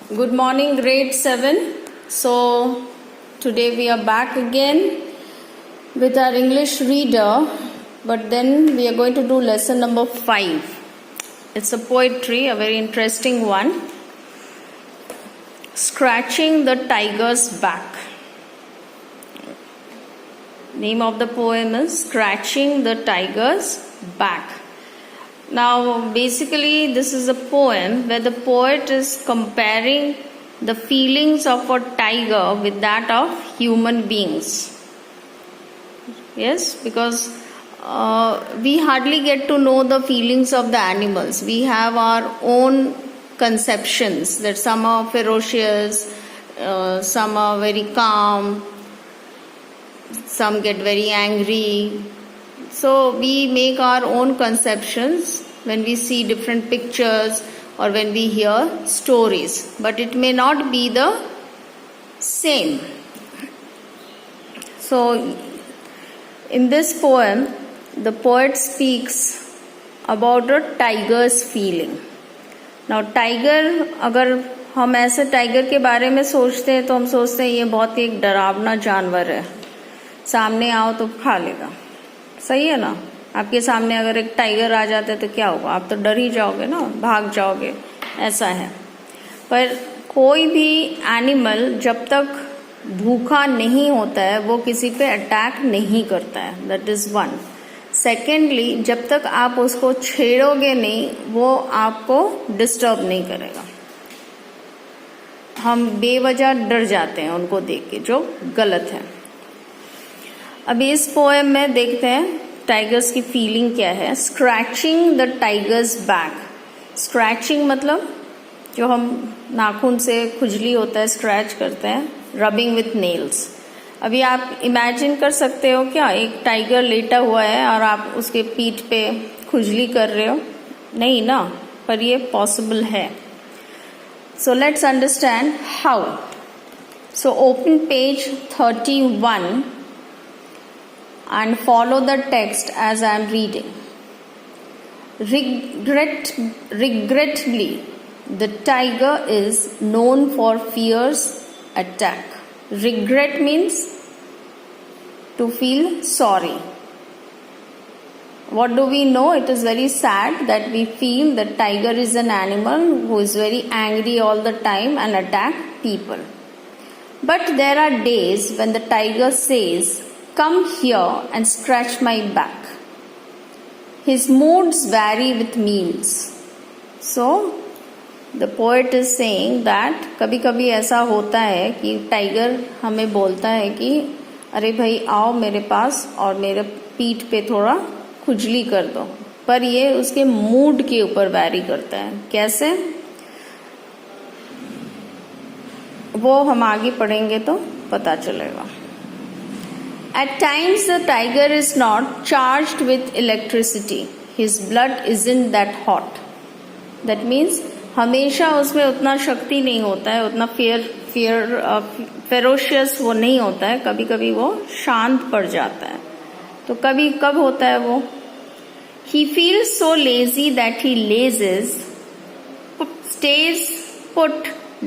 Good morning, grade 7. So, today we are back again with our English reader, but then we are going to do lesson number 5. It's a poetry, a very interesting one. Scratching the Tiger's Back. Name of the poem is Scratching the Tiger's Back. Now, basically, this is a poem where the poet is comparing the feelings of a tiger with that of human beings. Yes, because we hardly get to know the feelings of the animals. We have our own conceptions that some are ferocious, some are very calm, some get very angry. So we make our own conceptions when we see different pictures or when we hear stories, but it may not be the same. So in this poem, the poet speaks about a tiger's feeling. Now tiger, अगर हम ऐसे tiger के बारे में सोचते हैं तो हम सोचते हैं ये बहुत ही एक डरावना जानवर है, सामने आओ तो खा लेगा. सही है ना. आपके सामने अगर एक टाइगर आ जाता है तो क्या होगा, आप तो डर ही जाओगे ना, भाग जाओगे. ऐसा है. पर कोई भी एनिमल जब तक भूखा नहीं होता है वो किसी पे अटैक नहीं करता है. That is one. सेकेंडली, जब तक आप उसको छेड़ोगे नहीं वो आपको डिस्टर्ब नहीं करेगा. हम बेवजह डर जाते हैं उनको देख के, जो गलत है. अभी इस पोएम में देखते हैं टाइगर्स की फीलिंग क्या है. Scratching the tigers back. Scratching मतलब जो हम नाखून से खुजली होता है स्क्रैच करते हैं. Rubbing with nails. अभी आप इमेजिन कर सकते हो क्या एक टाइगर लेटा हुआ है और आप उसके पीठ पे खुजली कर रहे हो. नहीं ना, पर ये पॉसिबल है. So let's understand how. So open page 31 and follow the text as I am reading. Regrettably, the tiger is known for fierce attack. Regret means to feel sorry. What do we know? It is very sad that we feel that tiger is an animal who is very angry all the time and attack people. But there are days when the tiger says, "Come here and scratch my back." His moods vary with meals. So, the poet is saying that कभी कभी ऐसा होता है कि tiger हमें बोलता है कि अरे भाई आओ मेरे पास और मेरे पीठ पे थोड़ा खुजली कर दो. पर ये उसके मूड के ऊपर वैरी करता है. कैसे, वो हम आगे पढ़ेंगे तो पता चलेगा. At times the tiger is not charged with electricity. His blood isn't that hot. That means हमेशा उसमें उतना शक्ति नहीं होता है, उतना फेरोशियस वो नहीं होता है. कभी कभी वो शांत पड़ जाता है. तो कभी कब होता है वो. He feels so lazy that he lazes, stays put,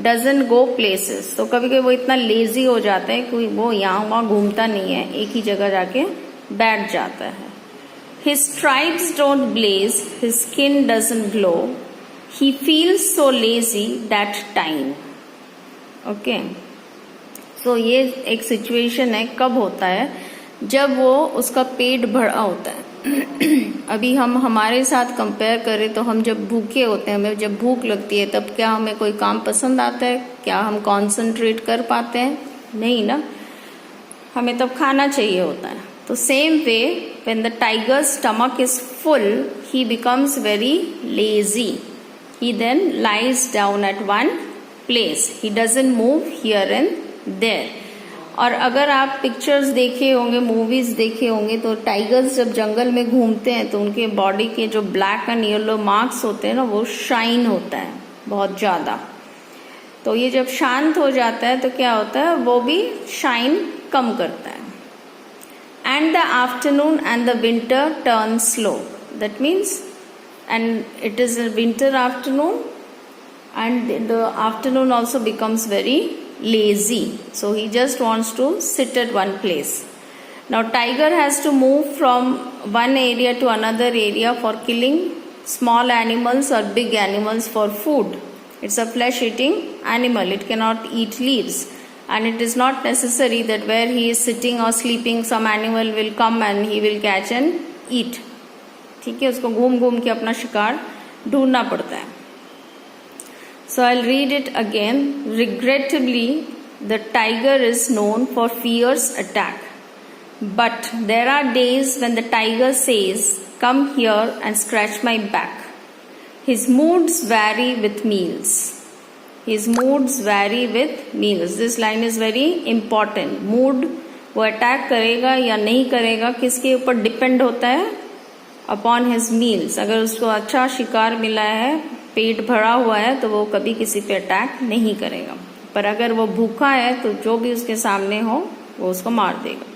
doesn't go places. तो कभी कभी वो इतना लेजी हो जाता है कि वो यहाँ वहाँ घूमता नहीं है, एक ही जगह जाके बैठ जाता है. His stripes don't blaze, his skin doesn't glow, he feels so lazy that time. Okay. So ये एक सिचुएशन है. कब होता है, जब वो उसका पेट भरा होता है. अभी हम हमारे साथ कंपेयर करें तो हम जब भूखे होते हैं, हमें जब भूख लगती है तब क्या हमें कोई काम पसंद आता है, क्या हम कंसंट्रेट कर पाते हैं. नहीं ना, हमें तब खाना चाहिए होता है. तो same way when the tiger stomach is full he becomes very lazy. He then lies down at one place. He doesn't move here and there. और अगर आप पिक्चर्स देखे होंगे, मूवीज देखे होंगे, तो टाइगर्स जब जंगल में घूमते हैं तो उनके बॉडी के जो ब्लैक एंड येलो मार्क्स होते हैं ना, वो शाइन होता है बहुत ज्यादा. तो ये जब शांत हो जाता है तो क्या होता है, वो भी शाइन कम करता है. And the afternoon and the winter turn slow. That means, and it is a winter afternoon and the afternoon also becomes very lazy. So he just wants to sit at one place. Now tiger has to move from one area to another area for killing small animals or big animals for food. It's a flesh eating animal. It cannot eat leaves. And it is not necessary that where he is sitting or sleeping some animal will come and he will catch and eat. ठीक है, उसको घूम घूम के अपना शिकार ढूंढना पड़ता है. So I'll read it again. Regrettably, the tiger is known for fierce attack. But there are days when the tiger says, "Come here and scratch my back." His moods vary with meals. His moods vary with meals. This line is very important. Mood वो attack करेगा या नहीं करेगा किसके ऊपर depend होता है? Upon his meals. अगर उसको अच्छा शिकार मिला है, पेट भरा हुआ है, तो वो कभी किसी पे अटैक नहीं करेगा. पर अगर वो भूखा है तो जो भी उसके सामने हो वो उसको मार देगा.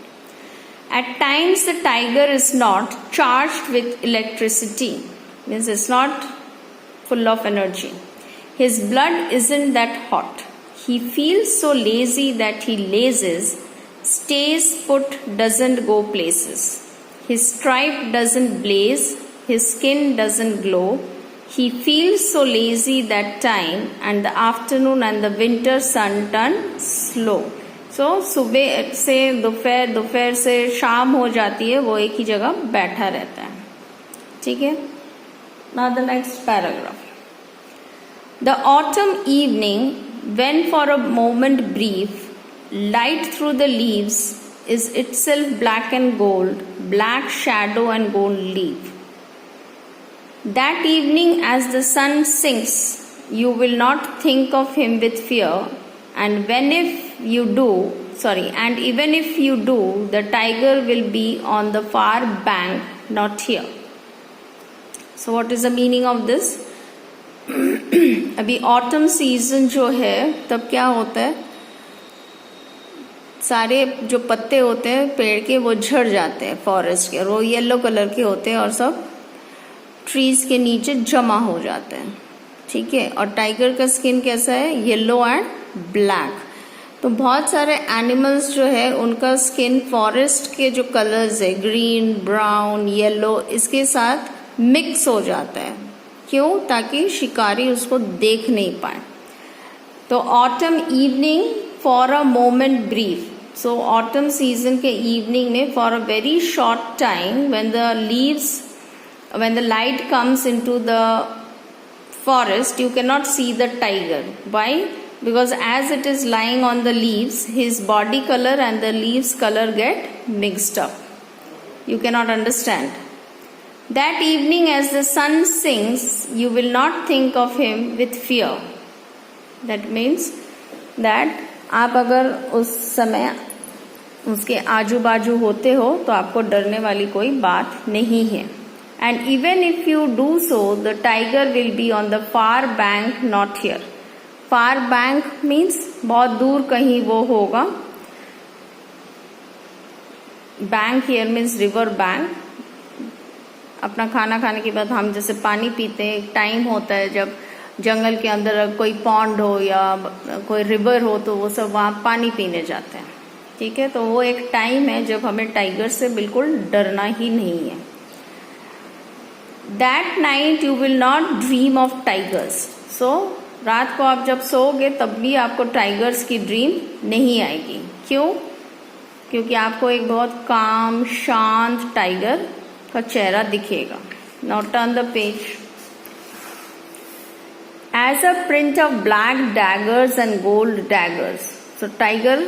At times the tiger is not charged with electricity. Means it's not full of energy. His blood isn't that hot. He feels so lazy that he lazes, stays put, doesn't go places. His stripe doesn't blaze, his skin doesn't glow. He feels so lazy that time and the afternoon and the winter sun turn slow. So सुबह से दोपहर, दोपहर से शाम हो जाती है, वो एक ही जगह बैठा रहता है. ठीक है. Now the next paragraph. The autumn evening, when for a moment brief, light through the leaves is itself black and gold, black shadow and gold leaf. That evening as the sun sinks, you will not think of him with fear, and even if you do, the tiger will be on the far bank, not here. So what is the meaning of this? अभी autumn season जो है तब क्या होता है, सारे जो पत्ते होते हैं पेड़ के वो झड़ जाते हैं फॉरेस्ट के, और वो येलो कलर के होते हैं और सब ट्रीज के नीचे जमा हो जाते हैं. ठीक है. और टाइगर का स्किन कैसा है? Yellow and black. तो बहुत सारे एनिमल्स जो है उनका स्किन फॉरेस्ट के जो कलर्स है ग्रीन, ब्राउन, येलो, इसके साथ मिक्स हो जाता है. क्यों? ताकि शिकारी उसको देख नहीं पाए. तो autumn evening for a moment brief. So autumn season के इवनिंग में for a very short time when the light comes into the forest, you cannot see the tiger. Why? Because as it is lying on the leaves, his body color and the leaves color get mixed up. You cannot understand. That evening as the sun sinks, you will not think of him with fear. That means that आप अगर उस समय उसके आजू बाजू होते हो तो आपको डरने वाली कोई बात नहीं है. And even if you do so, the tiger will be on the far bank, not here. Far bank means बहुत दूर कहीं वो होगा. Bank here means river bank. अपना खाना खाने के बाद हम जैसे पानी पीते हैं, एक टाइम होता है जब जंगल के अंदर कोई पॉन्ड हो या कोई रिवर हो तो वो सब वहाँ पानी पीने जाते हैं. ठीक है. तो वो एक टाइम है जब हमें टाइगर से बिल्कुल डरना ही नहीं है. That night you will not dream of tigers. So रात को आप जब सोओगे तब भी आपको टाइगर्स की ड्रीम नहीं आएगी. क्यों? क्योंकि आपको एक बहुत काम, शांत टाइगर का चेहरा दिखेगा. Now turn the page. As a print of black daggers and gold daggers. So tiger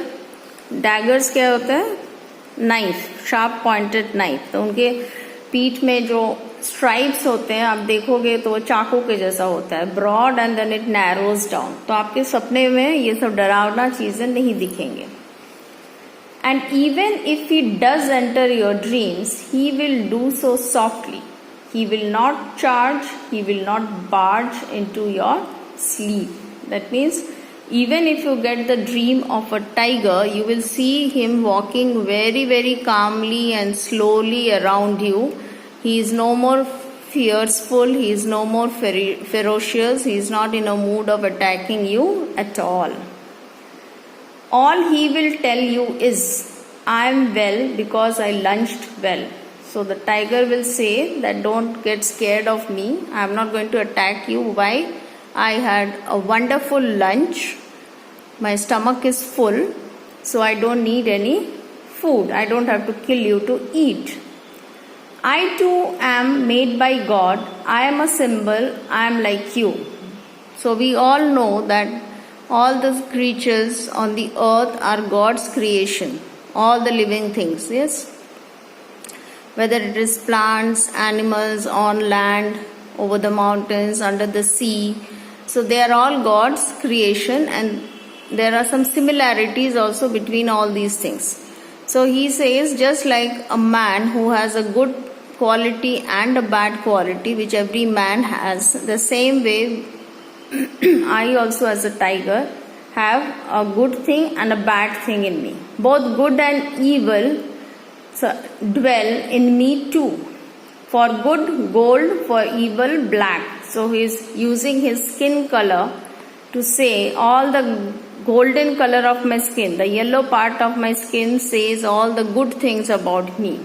daggers क्या होते हैं? Knife, sharp pointed knife. तो उनके पीठ में जो स्ट्राइप्स होते हैं आप देखोगे तो वो चाकू के जैसा होता है, broad and then it narrows down. तो आपके सपने में ये सब डरावना चीजें नहीं दिखेंगे. And even if he does enter your dreams, he will do so softly. He will not charge, he will not barge into your sleep. That means even if you get the dream of a tiger, you will see him walking very, very calmly and slowly around you. He is no more fearful, he is no more ferocious, he is not in a mood of attacking you at all. All he will tell you is, I am well because I lunched well. So the tiger will say that don't get scared of me, I am not going to attack you. Why? I had a wonderful lunch, my stomach is full, so I don't need any food, I don't have to kill you to eat. I too am made by God, I am a symbol, I am like you. So we all know that all the creatures on the earth are God's creation, all the living things, yes? Whether it is plants, animals, on land, over the mountains, under the sea. So they are all God's creation, and there are some similarities also between all these things. So he says, just like a man who has a good quality and a bad quality, which every man has, the same way I also as a tiger have a good thing and a bad thing in me. Both good and evil dwell in me too. For good, gold, for evil, black. So he is using his skin color to say all the golden color of my skin, the yellow part of my skin says all the good things about me.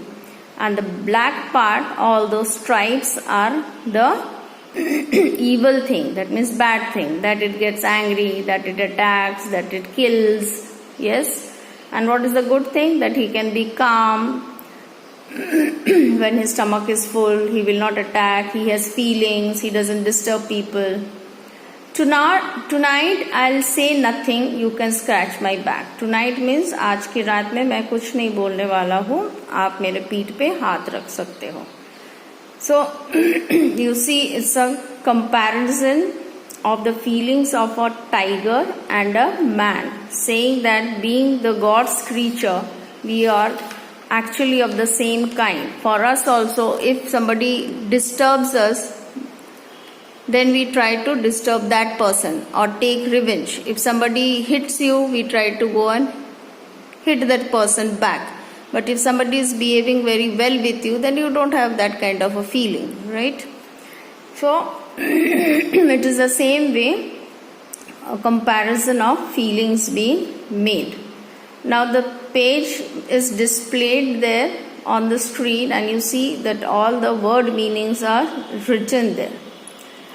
And the black part, all those stripes are the evil thing, that means bad thing, that it gets angry, that it attacks, that it kills, yes. And what is the good thing? That he can be calm when his stomach is full, he will not attack, he has feelings, he doesn't disturb people. Tonight I'll say nothing, you can scratch my back. Tonight means आज की रात में मैं कुछ नहीं बोलने वाला हूँ, आप मेरे पीठ पे हाथ रख सकते हो. So you see, it's a comparison of the feelings of a tiger and a man, saying that being the God's creature, we are actually of the same kind. For us also, if somebody disturbs us, then we try to disturb that person or take revenge. If somebody hits you, we try to go and hit that person back. But if somebody is behaving very well with you, then you don't have that kind of a feeling, right? So it is the same way, a comparison of feelings being made. Now the page is displayed there on the screen, and you see that all the word meanings are written there.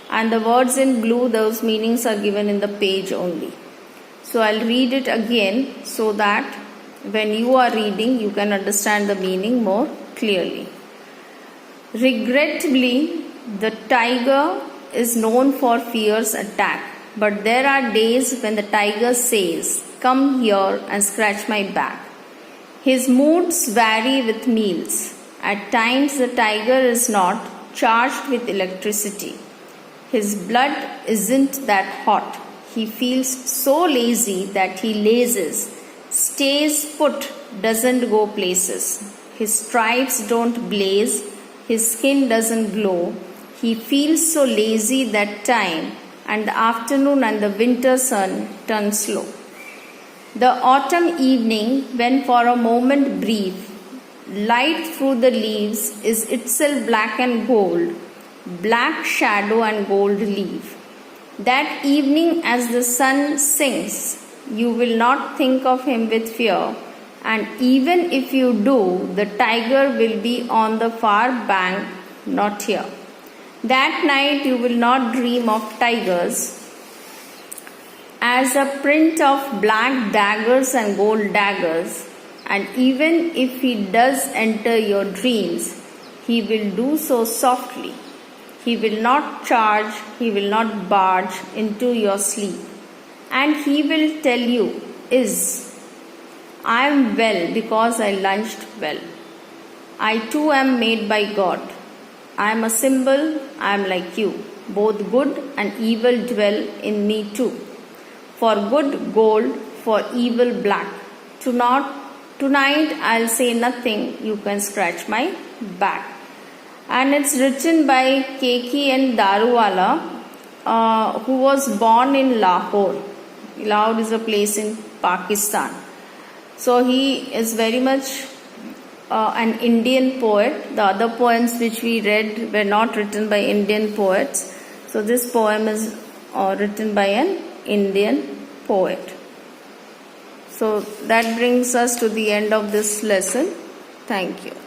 And the words in blue, those meanings are given in the page only. So I'll read it again so that when you are reading, you can understand the meaning more clearly. Regrettably, the tiger is known for fierce attack, but there are days when the tiger says, "Come here and scratch my back." His moods vary with meals. At times, the tiger is not charged with electricity. His blood isn't that hot. He feels so lazy that he lazes, stays put, doesn't go places. His stripes don't blaze, his skin doesn't glow. He feels so lazy that time and the afternoon and the winter sun turn slow. The autumn evening, when for a moment brief, light through the leaves is itself black and gold, black shadow and gold leaf. That evening, as the sun sinks, you will not think of him with fear, and even if you do, the tiger will be on the far bank, not here. That night you will not dream of tigers as a print of black daggers and gold daggers, and even if he does enter your dreams, he will do so softly. He will not charge, he will not barge into your sleep. And he will tell you is, I am well because I lunched well. I too am made by God. I am a symbol, I am like you. Both good and evil dwell in me too. For good gold, for evil black. Tonight I'll say nothing, you can scratch my back. And it's written by K.K.N. Daruwala, who was born in Lahore. Lahore is a place in Pakistan. So he is very much an Indian poet. The other poems which we read were not written by Indian poets. So this poem is written by an Indian poet. So that brings us to the end of this lesson. Thank you.